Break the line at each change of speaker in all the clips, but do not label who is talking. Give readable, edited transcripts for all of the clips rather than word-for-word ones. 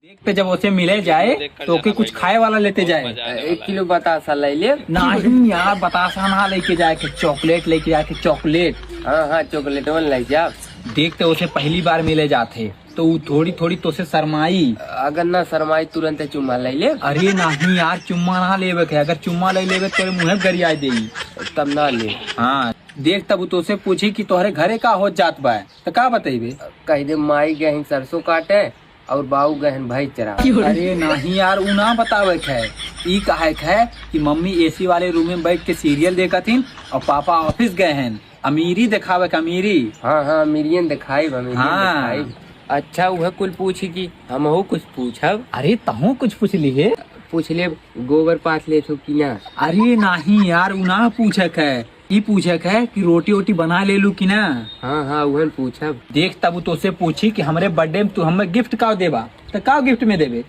देखते जब उसे मिले जाए तो ओके कुछ खाए वाला लेते जाए।
1 किलो बतासा ले ले।
नहीं यार बतासा ना लेके जाए के चॉकलेट लेके जाए के चॉकलेट।
हाँ चॉकलेट वन ले जा।
देखते उसे पहली बार मिले जाते तो वो थोड़ी थोड़ी तो से शरमाई।
अगर ना शरमाई तुरंत चुम्मा ले ले।
अरे नहीं यार चुम्मा ना लेवे के, अगर चुम्मा ले लेवे तेरे मुँह गरिया देगी
तब ना ले।
हाँ देख तब तो उसे पूछी कि तोहरे घरे का हो जात बा तो का बतेबे।
कह दे माई गहन सरसों काटे और बाऊ गहन भाई चरा।
अरे नहीं यार उ ना बतावे के है, ई कहे के है कि मम्मी एसी वाले रूम में बैठ के सीरियल देखतिन और पापा ऑफिस गए हैं। अमीरी दिखावे के अमीरी।
हाँ अमीरियन दिखाई
हाँ।
अच्छा वह कुल पूछी कि हम हो कुछ पूछब।
अरे तहु कुछ पूछ ली
पूछ ले गोबर पाथ ले छो कि ना।
अरे नहीं यार उ ना पूछे के है, ई पूछे के है कि रोटी वोटी बना ले लू कि ना।
हाँ वह पूछब।
देख तब तो से पूछी कि हमरे बर्थडे में तू हमें गिफ्ट का देबा तो का गिफ्ट में देबे।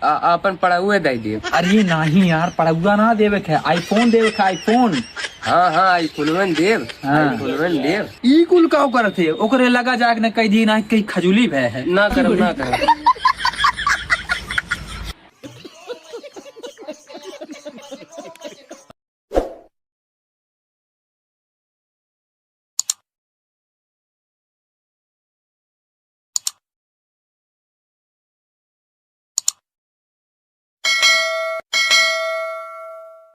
अपन पड़ा हुए दे दे।
अरे नहीं यार पड़ुआ ना देवे के, आईफोन देवे के आईफोन।
हाँ आईफोन देव।
हाँ।
आईफोन देव।
ई कुल का करत है ओकरे लगा जाग ने कह दी ना कहीं खजूली भय है।
ना करब।